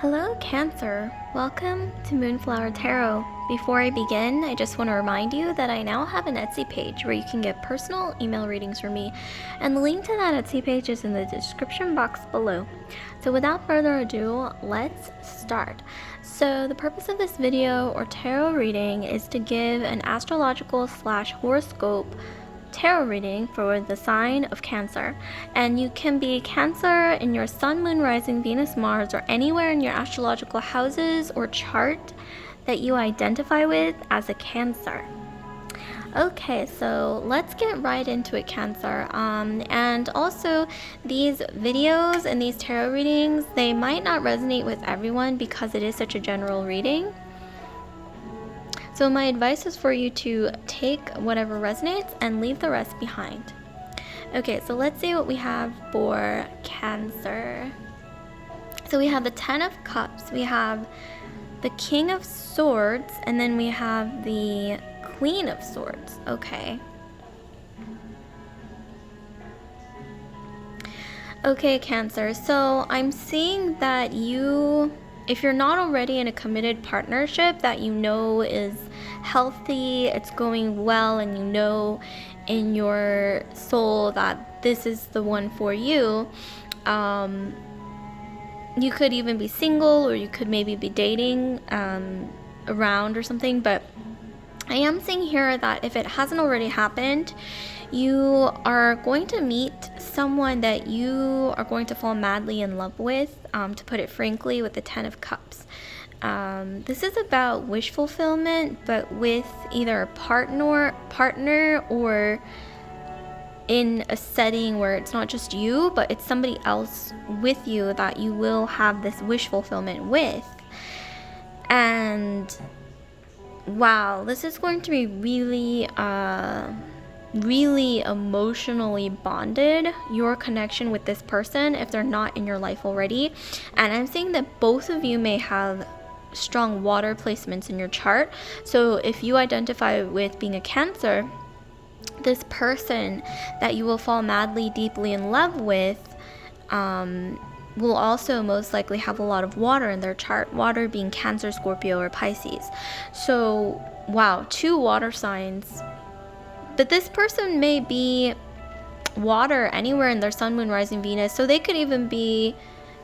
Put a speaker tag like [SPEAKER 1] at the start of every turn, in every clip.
[SPEAKER 1] Hello, Cancer. Welcome to Moonflower Tarot. Before I begin, I just want to remind you that I now have an Etsy page where you can get personal email readings from me, and the link to that Etsy page is in the description box below. So without further ado, let's start. So the purpose of this video or tarot reading is to give an astrological / horoscope tarot reading for the sign of Cancer, and you can be Cancer in your Sun, Moon, Rising, Venus, Mars, or anywhere in your astrological houses or chart that you identify with as a Cancer. Okay, so let's get right into it, Cancer. And also, these videos and these tarot readings, they might not resonate with everyone because it is such a general reading. So my advice is for you to take whatever resonates and leave the rest behind. Okay, so let's see what we have for Cancer. So we have the 10 of Cups, we have the King of Swords, and then we have the Queen of Swords. Okay. Okay, Cancer. So I'm seeing that if you're not already in a committed partnership that you know is healthy, it's going well, and you know in your soul that this is the one for you, you could even be single, or you could maybe be dating around or something. But I am seeing here that if it hasn't already happened, you are going to meet someone that you are going to fall madly in love with, to put it frankly, with the 10 of Cups. This is about wish fulfillment, but with either a partner or in a setting where it's not just you, but it's somebody else with you that you will have this wish fulfillment with. And wow, this is going to be really emotionally bonded, your connection with this person, if they're not in your life already. And I'm seeing that both of you may have strong water placements in your chart. So if you identify with being a Cancer, this person that you will fall madly deeply in love with will also most likely have a lot of water in their chart, water being Cancer, Scorpio, or Pisces. So wow, 2 water signs. But this person may be water anywhere in their Sun, Moon, Rising, Venus. So they could even be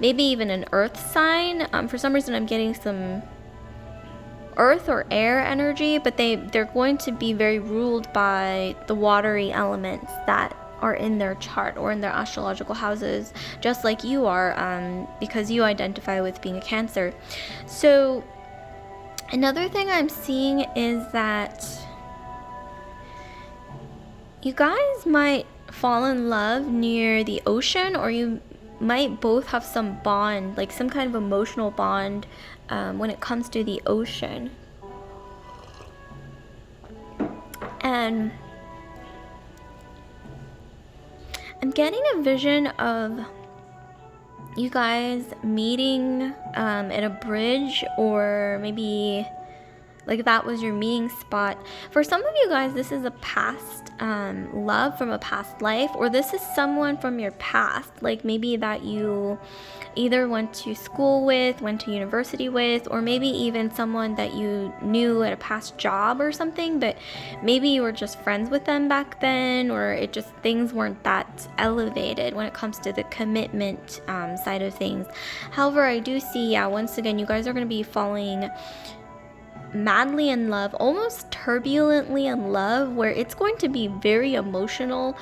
[SPEAKER 1] maybe even an earth sign. For some reason I'm getting some earth or air energy, but they're going to be very ruled by the watery elements that are in their chart or in their astrological houses, just like you are, because you identify with being a Cancer. So another thing I'm seeing is that you guys might fall in love near the ocean, or you might both have some bond, like some kind of emotional bond, when it comes to the ocean. And I'm getting a vision of you guys meeting at a bridge, or maybe like that was your meeting spot. For some of you guys, this is a past love from a past life, or this is someone from your past, like maybe that you either went to school with, went to university with, or maybe even someone that you knew at a past job or something, but maybe you were just friends with them back then, or it just, things weren't that elevated when it comes to the commitment side of things. However, I do see, once again, you guys are going to be falling madly in love, almost turbulently in love, where it's going to be very emotional,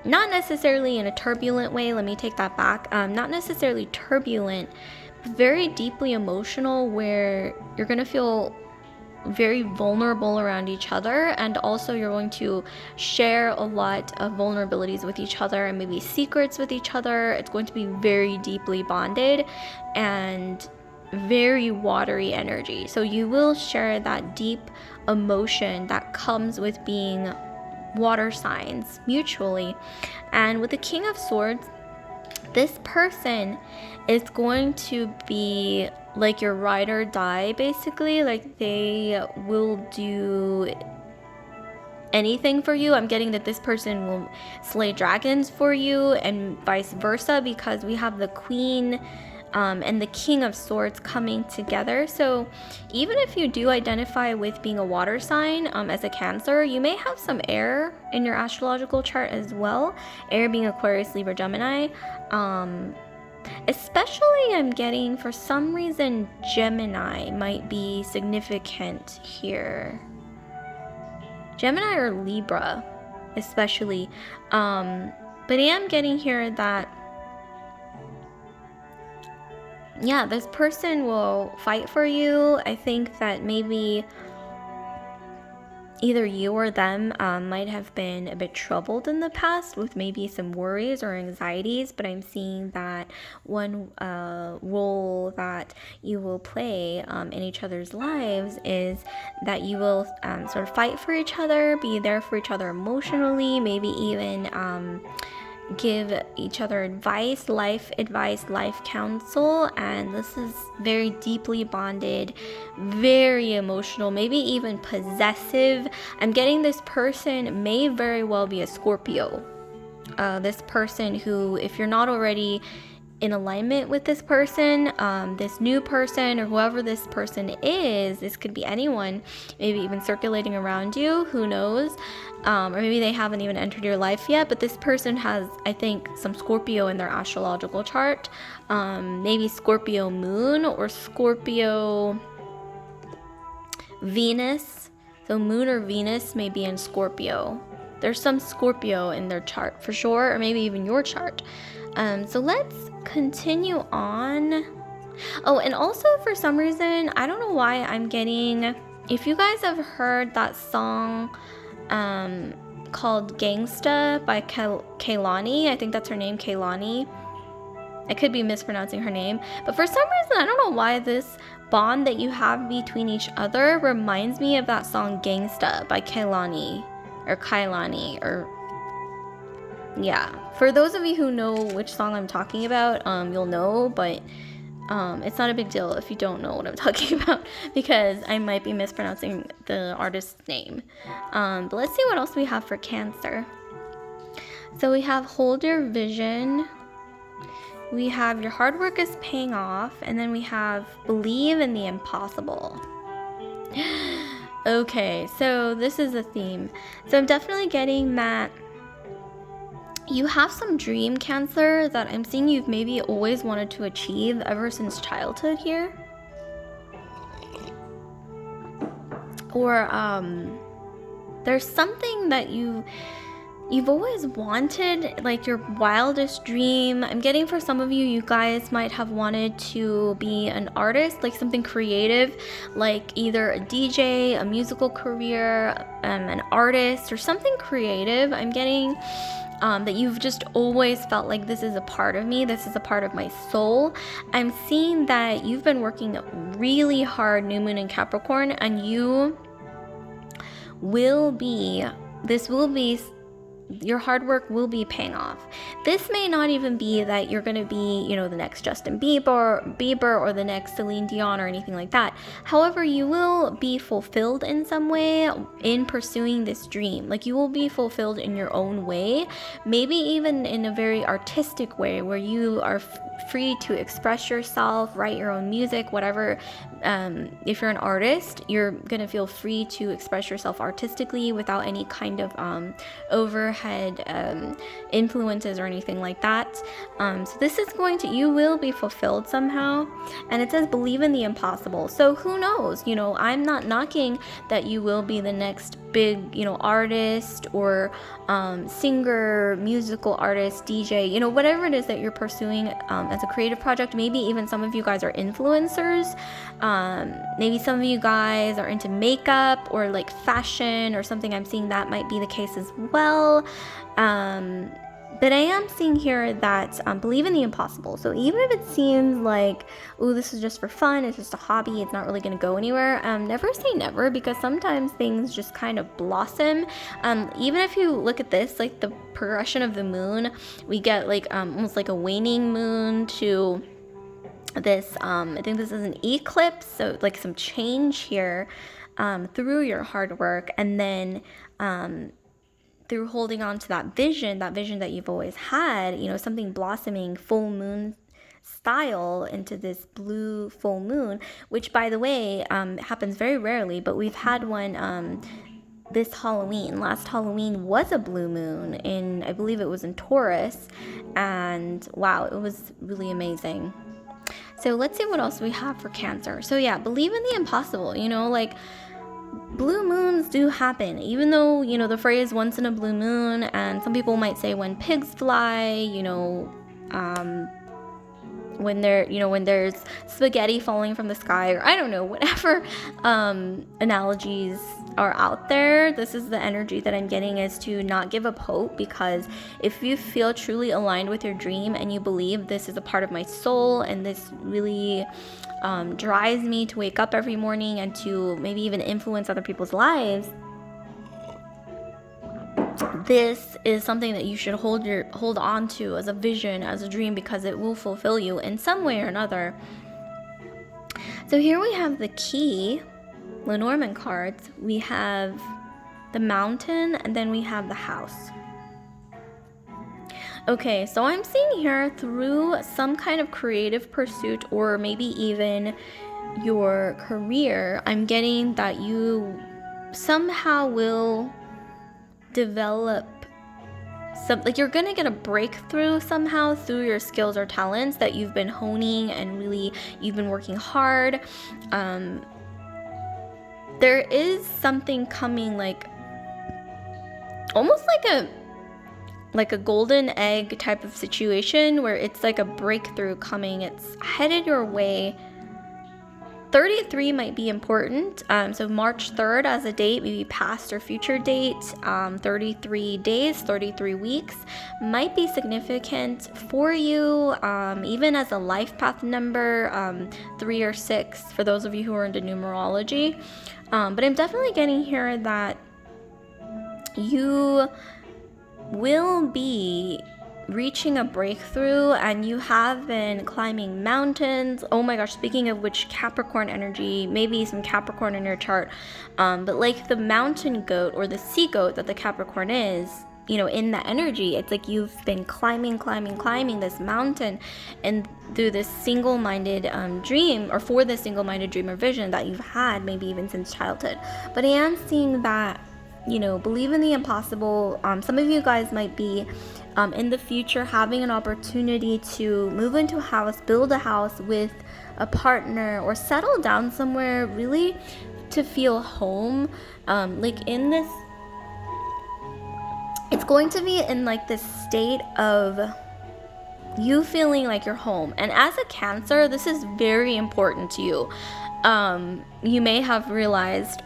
[SPEAKER 1] not necessarily in a turbulent way, let me take that back, not necessarily turbulent, but very deeply emotional, where you're going to feel very vulnerable around each other, and also you're going to share a lot of vulnerabilities with each other and maybe secrets with each other. It's going to be very deeply bonded and very watery energy. So you will share that deep emotion that comes with being water signs mutually. And with the King of Swords, this person is going to be like your ride or die, basically. Like they will do anything for you. I'm getting that this person will slay dragons for you, and vice versa, because we have the Queen and the King of Swords coming together. So even if you do identify with being a water sign, as a Cancer, you may have some air in your astrological chart as well. Air being Aquarius, Libra, Gemini. Especially I'm getting, for some reason, Gemini might be significant here. Gemini or Libra, especially. But I am getting here that, yeah, this person will fight for you. I think that maybe either you or them might have been a bit troubled in the past with maybe some worries or anxieties, but I'm seeing that one role that you will play in each other's lives is that you will sort of fight for each other, be there for each other emotionally, maybe even give each other advice, life counsel. And this is very deeply bonded, very emotional, maybe even possessive. I'm getting this person may very well be a Scorpio. This person who, if you're not already in alignment with this person, this new person or whoever this person is, this could be anyone, maybe even circulating around you, who knows, or maybe they haven't even entered your life yet, but this person has, I think, some Scorpio in their astrological chart, maybe Scorpio moon or Scorpio Venus. So moon or Venus may be in Scorpio. There's some Scorpio in their chart for sure, or maybe even your chart. So let's continue on. Oh, and also for some reason, I don't know why I'm getting, if you guys have heard that song called Gangsta by Kehlani, I think that's her name, Kehlani. I could be mispronouncing her name, but for some reason, I don't know why this bond that you have between each other reminds me of that song Gangsta by Kehlani, or Kailani, or yeah. For those of you who know which song I'm talking about, you'll know, but it's not a big deal if you don't know what I'm talking about, because I might be mispronouncing the artist's name. But let's see what else we have for Cancer. So we have hold your vision. We have your hard work is paying off. And then we have believe in the impossible. Okay, so this is a theme. So I'm definitely getting that you have some dream, Cancer, that I'm seeing you've maybe always wanted to achieve ever since childhood here. Or there's something that you've always wanted, like your wildest dream. I'm getting for some of you, you guys might have wanted to be an artist, like something creative, like either a DJ, a musical career, an artist, or something creative. I'm getting that you've just always felt like this is a part of me, this is a part of my soul. I'm seeing that you've been working really hard, new moon in Capricorn, and you will be, your hard work will be paying off. This may not even be that you're going to be, the next Justin Bieber or the next Celine Dion or anything like that. However, you will be fulfilled in some way in pursuing this dream. Like you will be fulfilled in your own way, maybe even in a very artistic way where you are free to express yourself, write your own music, whatever. If you're an artist, you're gonna feel free to express yourself artistically without any kind of overhead influences or anything like that. So this is you will be fulfilled somehow. And it says believe in the impossible. So who knows? I'm not knocking that you will be the next big, artist or singer, musical artist, DJ, whatever it is that you're pursuing as a creative project. Maybe even some of you guys are influencers. Maybe some of you guys are into makeup or like fashion or something. I'm seeing that might be the case as well. But I am seeing here that believe in the impossible. So even if it seems like, oh, this is just for fun, it's just a hobby, it's not really going to go anywhere, never say never, because sometimes things just kind of blossom. Even if you look at this, like the progression of the moon, we get like almost like a waning moon to this, I think this is an eclipse, so like some change here through your hard work, and then through holding on to that vision that you've always had, something blossoming, full moon style into this blue full moon, which, by the way, happens very rarely, but we've had one this Halloween. Last Halloween was a blue moon in, I believe it was in Taurus, and wow, it was really amazing. So let's see what else we have for Cancer. So yeah, believe in the impossible, like blue moons do happen, even though, the phrase once in a blue moon, and some people might say when pigs fly, when there's spaghetti falling from the sky, or I don't know, whatever analogies are out there. This is the energy that I'm getting, is to not give up hope, because if you feel truly aligned with your dream and you believe this is a part of my soul and this really drives me to wake up every morning and to maybe even influence other people's lives, this is something that you should hold on to as a vision, as a dream, because it will fulfill you in some way or another. So here we have the key, Lenormand cards. We have the mountain, and then we have the house. Okay, so I'm seeing here through some kind of creative pursuit, or maybe even your career, I'm getting that you somehow will develop you're gonna get a breakthrough somehow through your skills or talents that you've been honing and really you've been working hard. There is something coming, almost like a golden egg type of situation, where it's like a breakthrough coming. It's headed your way. 33 might be important. So March 3rd as a date, maybe past or future date. 33 days, 33 weeks might be significant for you, even as a life path number, 3 or 6 for those of you who are into numerology. But I'm definitely getting here that you will be reaching a breakthrough, and you have been climbing mountains. Oh my gosh, speaking of which, Capricorn energy, maybe some Capricorn in your chart, but like the mountain goat or the sea goat that the Capricorn is, in that energy, it's like you've been climbing this mountain, and through this single-minded dream, or for this single-minded dream or vision that you've had maybe even since childhood. But I am seeing that, believe in the impossible. Some of you guys might be in the future having an opportunity to move into a house, build a house with a partner, or settle down somewhere really to feel home. In this, it's going to be in this state of you feeling like you're home. And as a Cancer, this is very important to you. You may have realized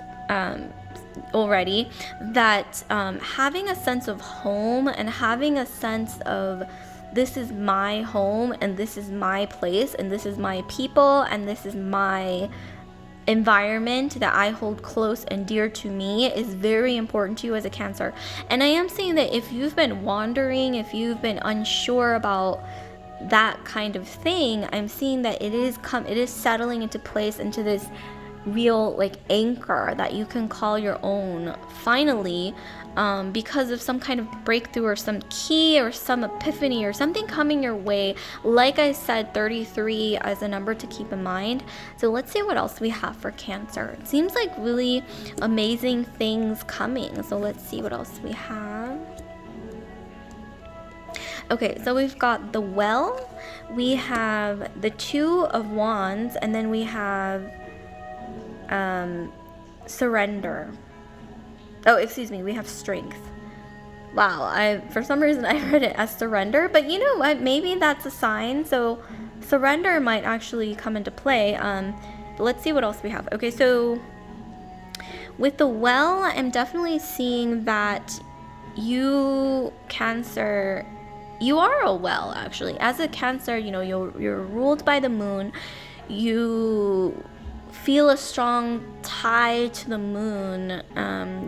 [SPEAKER 1] already that having a sense of home and having a sense of this is my home and this is my place and this is my people and this is my environment that I hold close and dear to me is very important to you as a Cancer. And I am saying that if you've been wandering, if you've been unsure about that kind of thing, I'm seeing that it is settling into place, into this real anchor that you can call your own finally, because of some kind of breakthrough or some key or some epiphany or something coming your way. Like I said, 33 as a number to keep in mind. So let's see what else we have for Cancer. It seems like really amazing things coming. So let's see what else we have. Okay, so we've got the Well, we have the Two of Wands, and then we have Surrender. Oh, excuse me, we have Strength. Wow, for some reason I read it as Surrender, but you know what, maybe that's a sign. So Surrender might actually come into play. But let's see what else we have. Okay, so with the Well, I'm definitely seeing that you, Cancer, you are a well, actually. As a Cancer, you're ruled by the moon. You feel a strong tie to the moon.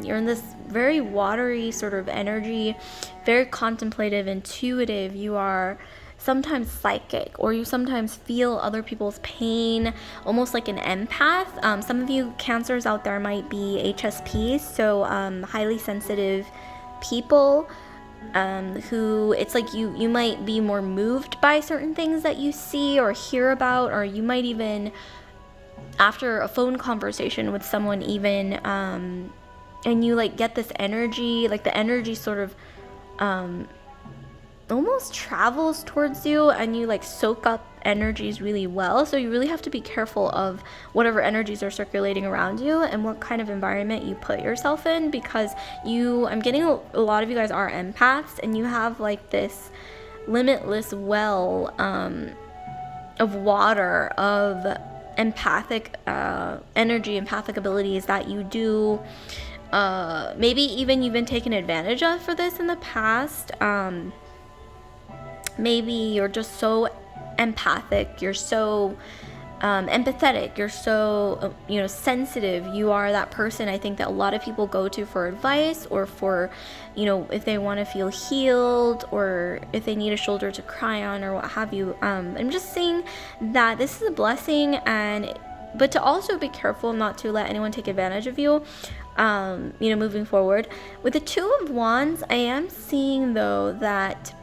[SPEAKER 1] You're in this very watery sort of energy, very contemplative, intuitive. You are sometimes psychic, or you sometimes feel other people's pain, almost like an empath. Some of you Cancers out there might be HSPs, so highly sensitive people. who it's like you might be more moved by certain things that you see or hear about, or you might even, after a phone conversation with someone even, and you like get this energy, like the energy sort of almost travels towards you, and you like soak up energies really well. So you really have to be careful of whatever energies are circulating around you and what kind of environment you put yourself in, because I'm getting a lot of you guys are empaths, and you have like this limitless well of water of empathic energy, empathic abilities that you do maybe even you've been taken advantage of for this in the past. Maybe you're just so empathic, you're so empathetic, you're so sensitive. You are that person, I think, that a lot of people go to for advice, or for if they want to feel healed, or if they need a shoulder to cry on, or what have you. I'm just saying that this is a blessing, but to also be careful not to let anyone take advantage of you, moving forward. With the Two of Wands, I am seeing though that,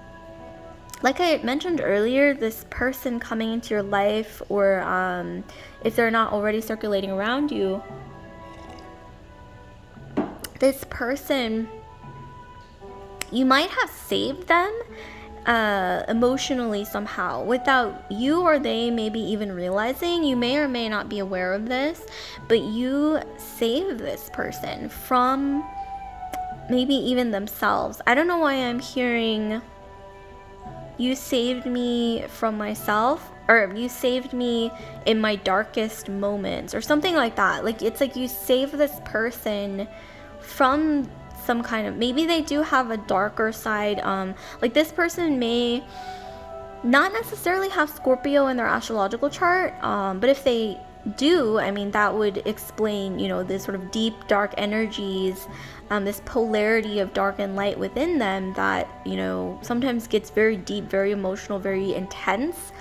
[SPEAKER 1] like I mentioned earlier, this person coming into your life, or if they're not already circulating around you, this person, you might have saved them emotionally somehow without you or they maybe even realizing. You may or may not be aware of this, but you saved this person from maybe even themselves. I don't know why I'm hearing you saved me from myself, or you saved me in my darkest moments, or something like that. Like, it's like you saved this person from some kind of, maybe they do have a darker side. Like, this person may not necessarily have Scorpio in their astrological chart, but if they do, I mean, that would explain, this sort of deep, dark energies, this polarity of dark and light within them that, sometimes gets very deep, very emotional, very intense.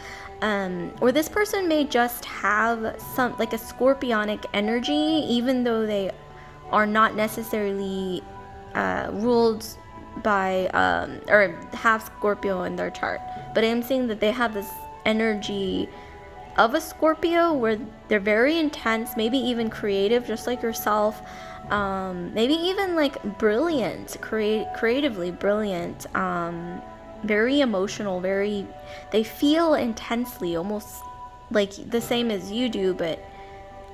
[SPEAKER 1] Or this person may just have some, like a scorpionic energy, even though they are not necessarily ruled by, or have Scorpio in their chart. But I'm seeing that they have this energy of a Scorpio where they're very intense, maybe even creative, just like yourself. Maybe even like brilliant, creatively brilliant, very emotional, they feel intensely, almost like the same as you do, but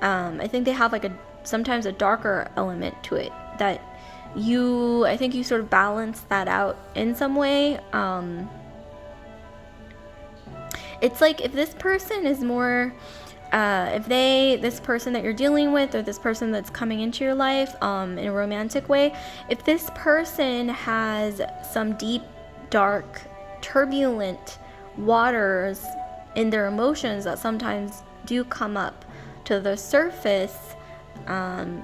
[SPEAKER 1] I think they have like sometimes a darker element to it that I think you sort of balance that out in some way. It's like if this person is more, this person that you're dealing with, or this person that's coming into your life in a romantic way, if this person has some deep, dark, turbulent waters in their emotions that sometimes do come up to the surface,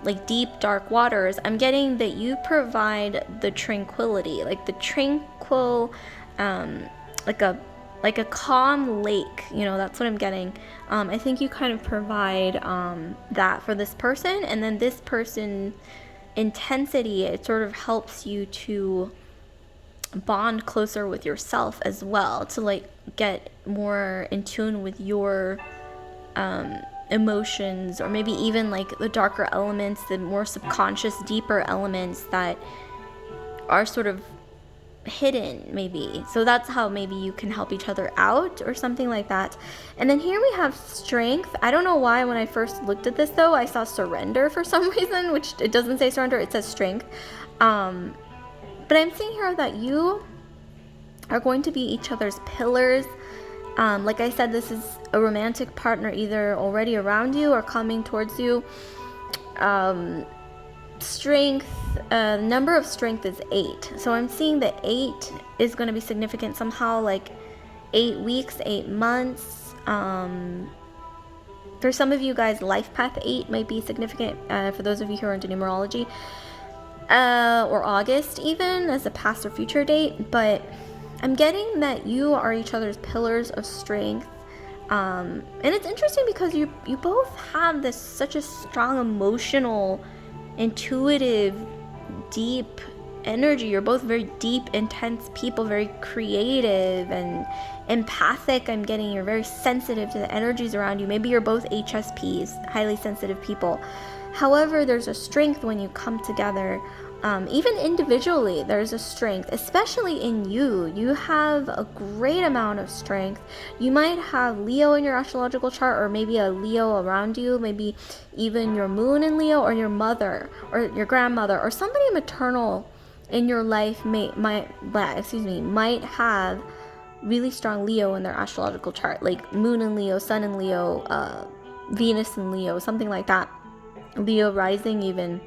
[SPEAKER 1] like deep, dark waters, I'm getting that you provide the tranquility, like the tranquil, like a calm lake, that's what I'm getting. I think you kind of provide that for this person, and then this person intensity, it sort of helps you to bond closer with yourself as well, to like get more in tune with your emotions, or maybe even like the darker elements, the more subconscious, deeper elements that are sort of hidden, maybe. So that's how maybe you can help each other out, or something like that. And then here we have strength. I don't know why when I first looked at this though, I saw surrender for some reason, which it doesn't say surrender, it says strength. But I'm seeing here that you are going to be each other's pillars. Like I said, this is a romantic partner either already around you or coming towards you. Strength, number of strength is 8. So I'm seeing that 8 is going to be significant somehow, like 8 weeks, 8 months. For some of you guys, life path 8 might be significant, for those of you who are into numerology, or August even as a past or future date. But I'm getting that you are each other's pillars of strength. And it's interesting because you both have this such a strong emotional, intuitive, deep energy. You're both very deep, intense people, very creative and empathic. I'm getting you're very sensitive to the energies around you. Maybe you're both HSPs, highly sensitive people. However, there's a strength when you come together. Even individually, there's a strength, especially in you. You have a great amount of strength. You might have Leo in your astrological chart, or maybe a Leo around you, maybe even your moon in Leo, or your mother, or your grandmother, or somebody maternal in your life might have really strong Leo in their astrological chart, like moon in Leo, sun in Leo, Venus in Leo, something like that. Leo rising even.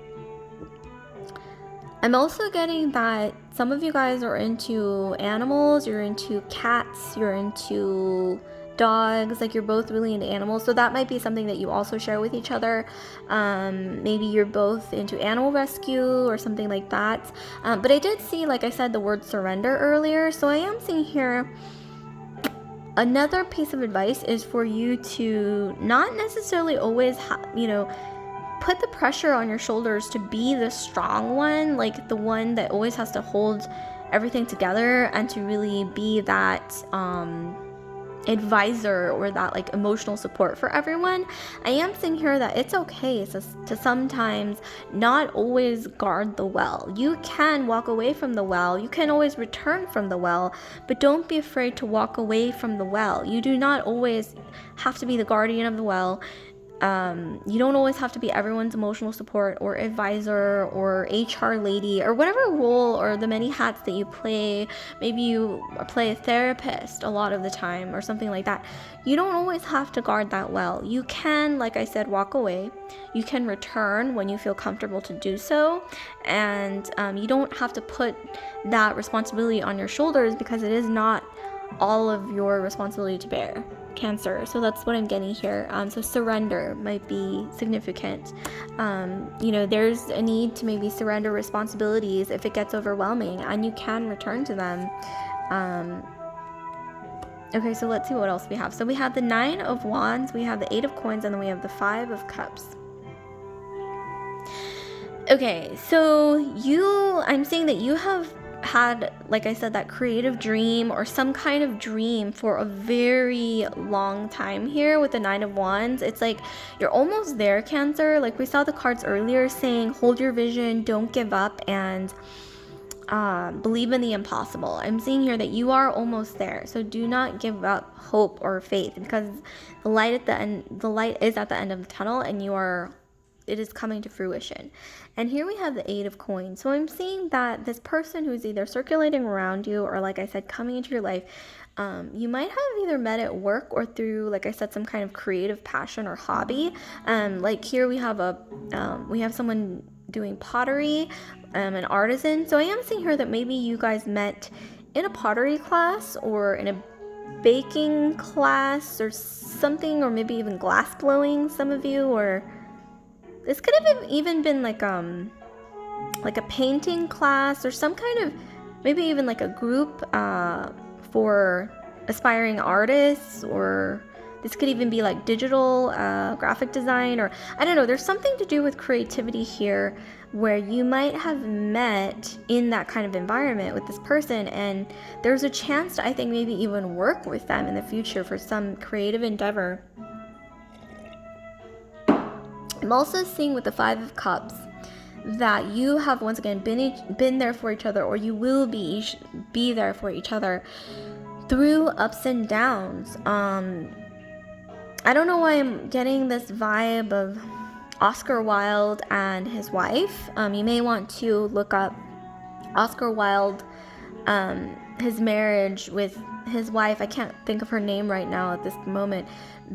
[SPEAKER 1] I'm also getting that some of you guys are into animals, you're into cats, you're into dogs, like you're both really into animals. So that might be something that you also share with each other. Maybe you're both into animal rescue or something like that. But I did see, like I said, the word surrender earlier. So I am seeing here another piece of advice is for you to not necessarily always put the pressure on your shoulders to be the strong one, like the one that always has to hold everything together and to really be that advisor or that like emotional support for everyone. I am seeing here that it's okay to sometimes not always guard the well. You can walk away from the well. You can always return from the well, but don't be afraid to walk away from the well. You do not always have to be the guardian of the well. You don't always have to be everyone's emotional support or advisor or HR lady or whatever role or the many hats that you play. Maybe you play a therapist a lot of the time or something like that. You don't always have to guard that well. You can, like I said, walk away. You can return when you feel comfortable to do so. And you don't have to put that responsibility on your shoulders because it is not all of your responsibility to bear. Cancer. So that's what I'm getting here. So surrender might be significant. There's a need to maybe surrender responsibilities if it gets overwhelming, and you can return to them. Okay, so let's see what else we have. So we have the 9 of Wands, we have the 8 of Coins, and then we have the 5 of Cups. Okay, so I'm saying that you have had, like I said, that creative dream or some kind of dream for a very long time here with the 9 of Wands. It's like you're almost there, Cancer. Like we saw the cards earlier saying hold your vision, don't give up, and believe in the impossible. I'm seeing here that you are almost there, so do not give up hope or faith, because the light is at the end of the tunnel, and it is coming to fruition. And here we have the 8 of Coins. So I'm seeing that this person who's either circulating around you or, like I said, coming into your life, you might have either met at work or through, like I said, some kind of creative passion or hobby. Like here we have someone doing pottery, an artisan. So I am seeing here that maybe you guys met in a pottery class or in a baking class or something, or maybe even glass blowing, some of you, or this could have even been like a painting class or some kind of, maybe even like a group for aspiring artists, or this could even be like digital graphic design, or I don't know, there's something to do with creativity here where you might have met in that kind of environment with this person, and there's a chance to, I think, maybe even work with them in the future for some creative endeavor. I'm also seeing with the 5 of Cups that you have once again been there for each other, or you will be there for each other through ups and downs. I don't know why I'm getting this vibe of Oscar Wilde and his wife. You may want to look up Oscar Wilde, his marriage with his wife. I can't think of her name right now at this moment,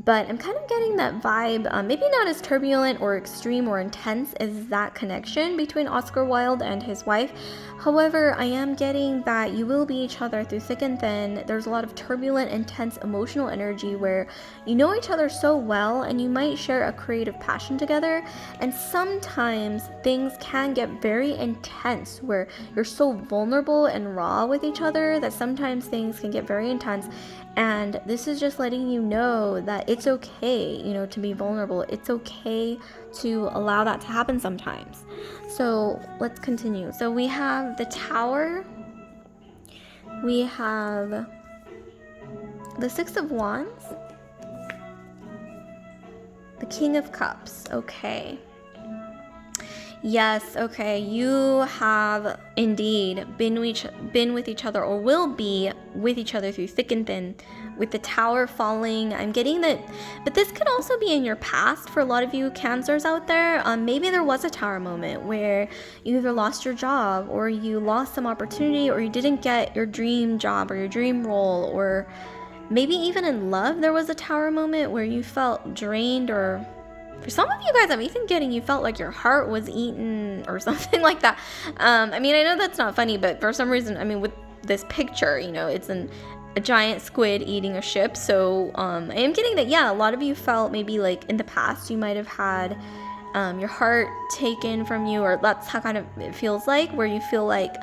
[SPEAKER 1] but I'm kind of getting that vibe, maybe not as turbulent or extreme or intense as that connection between Oscar Wilde and his wife. However, I am getting that you will be each other through thick and thin. There's a lot of turbulent, intense emotional energy where you know each other so well, and you might share a creative passion together, and sometimes things can get very intense where you're so vulnerable and raw with each other that sometimes things can get very intense, And this is just letting you know that it's okay, to be vulnerable. It's okay to allow that to happen sometimes. So let's continue. So we have the Tower. We have the Six of Wands. The King of Cups. Okay. Yes, okay, you have indeed been with each other, or will be with each other through thick and thin, with the Tower falling. I'm getting that, but this could also be in your past for a lot of you Cancers out there. Maybe there was a Tower moment where you either lost your job, or you lost some opportunity, or you didn't get your dream job or your dream role, or maybe even in love there was a Tower moment where you felt drained, or for some of you guys, I'm even getting you felt like your heart was eaten or something like that. I know that's not funny, but for some reason, with this picture, it's a giant squid eating a ship. So I am getting that, yeah, a lot of you felt maybe like in the past you might have had your heart taken from you, or that's how kind of it feels like, where you feel like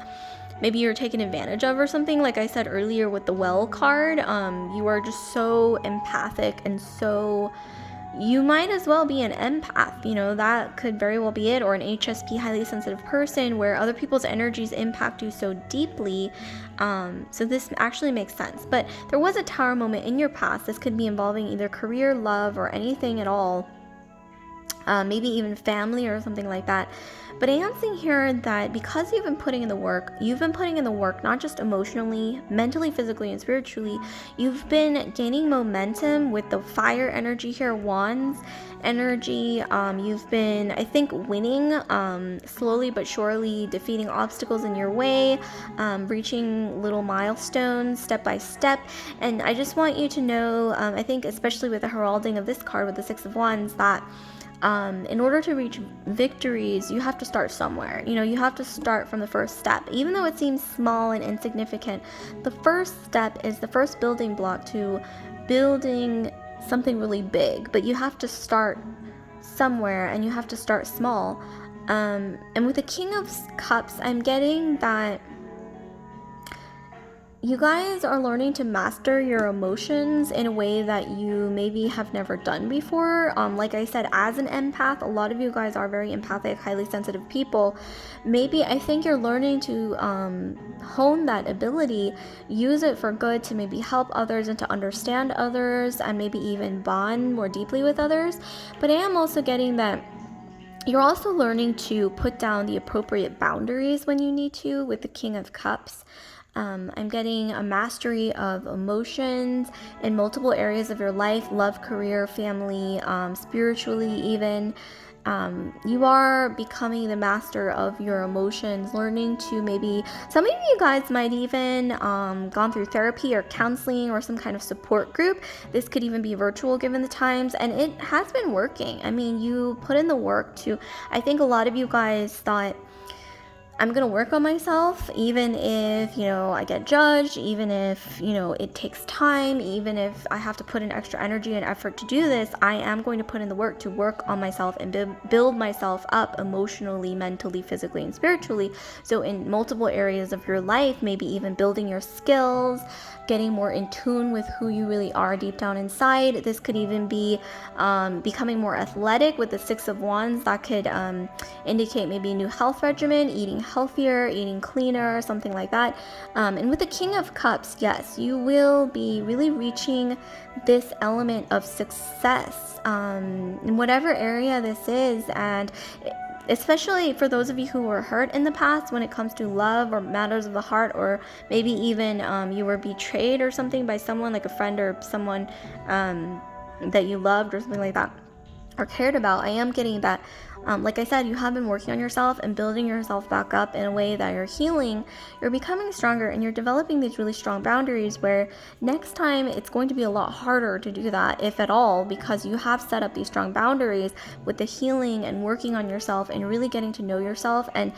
[SPEAKER 1] maybe you're taken advantage of or something. Like I said earlier with the Well card, you are just so empathic, and so you might as well be an empath, that could very well be it, or an HSP, highly sensitive person, where other people's energies impact you so deeply. So this actually makes sense. But there was a Tower moment in your past. This could be involving either career, love, or anything at all. Maybe even family or something like that. But I am seeing here that because you've been putting in the work, not just emotionally, mentally, physically, and spiritually. You've been gaining momentum with the fire energy here, Wands energy. You've been, I think, winning slowly but surely, defeating obstacles in your way, reaching little milestones step by step. And I just want you to know, I think especially with the heralding of this card with the Six of Wands, that in order to reach victories, you have to start somewhere. You have to start from the first step. Even though it seems small and insignificant, the first step is the first building block to building something really big. But you have to start somewhere, and you have to start small. And with the King of Cups, I'm getting that you guys are learning to master your emotions in a way that you maybe have never done before. Like I said, as an empath, a lot of you guys are very empathic, highly sensitive people. Maybe I think you're learning to hone that ability, use it for good, to maybe help others and to understand others, and maybe even bond more deeply with others. But I am also getting that you're also learning to put down the appropriate boundaries when you need to with the King of Cups. I'm getting a mastery of emotions in multiple areas of your life, love, career, family, spiritually even. You are becoming the master of your emotions, learning to maybe, some of you guys might even gone through therapy or counseling or some kind of support group. This could even be virtual given the times, and it has been working. You put in the work to, I think a lot of you guys thought, I'm going to work on myself, even if, I get judged, even if, it takes time, even if I have to put in extra energy and effort to do this, I am going to put in the work to work on myself and build myself up emotionally, mentally, physically, and spiritually. So in multiple areas of your life, maybe even building your skills, getting more in tune with who you really are deep down inside. This could even be becoming more athletic with the Six of Wands. That could indicate maybe a new health regimen, eating healthier, eating cleaner, something like that. And with the King of Cups, yes, you will be really reaching this element of success in whatever area this is. And especially for those of you who were hurt in the past when it comes to love or matters of the heart, or maybe even you were betrayed or something by someone, like a friend or someone that you loved or something like that, or cared about. I am getting that, like I said, you have been working on yourself and building yourself back up in a way that you're healing, you're becoming stronger, and you're developing these really strong boundaries, where next time it's going to be a lot harder to do that, if at all, because you have set up these strong boundaries with the healing and working on yourself and really getting to know yourself. And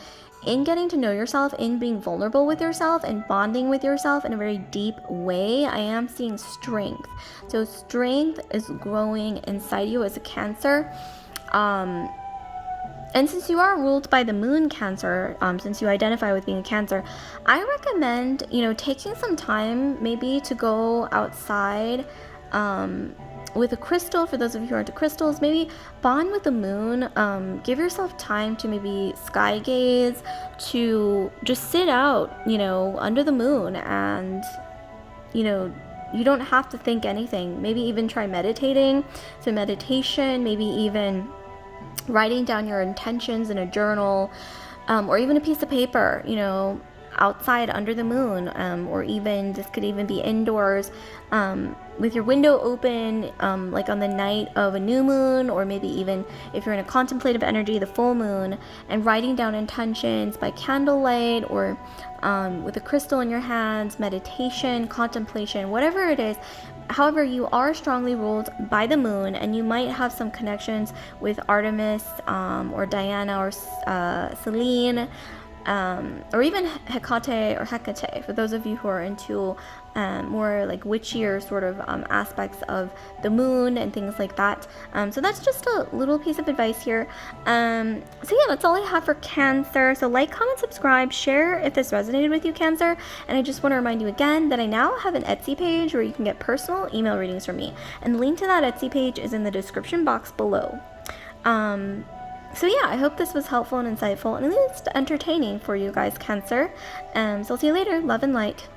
[SPEAKER 1] in getting to know yourself, in being vulnerable with yourself and bonding with yourself in a very deep way, I am seeing strength. So strength is growing inside you as a Cancer. And since you are ruled by the moon, Cancer, since you identify with being a Cancer, I recommend, taking some time maybe to go outside with a crystal. For those of you who are into crystals, maybe bond with the moon. Give yourself time to maybe sky gaze, to just sit out, under the moon, and, you don't have to think anything. Maybe even try meditating. So meditation, maybe even writing down your intentions in a journal, or even a piece of paper, outside under the moon, or even this could even be indoors, with your window open, like on the night of a new moon, or maybe even if you're in a contemplative energy, the full moon, and writing down intentions by candlelight, or with a crystal in your hands, meditation, contemplation, whatever it is. However, you are strongly ruled by the moon, and you might have some connections with Artemis, or Diana, or Selene, or even Hecate or Hecate, for those of you who are into more like witchier sort of aspects of the moon and things like that. So that's just a little piece of advice here. So yeah, that's all I have for Cancer. So like, comment, subscribe, share if this resonated with you, Cancer. And I just want to remind you again that I now have an Etsy page where you can get personal email readings from me, and the link to that Etsy page is in the description box below. So yeah, I hope this was helpful and insightful, and at least entertaining for you guys, Cancer. So I'll see you later. Love and light.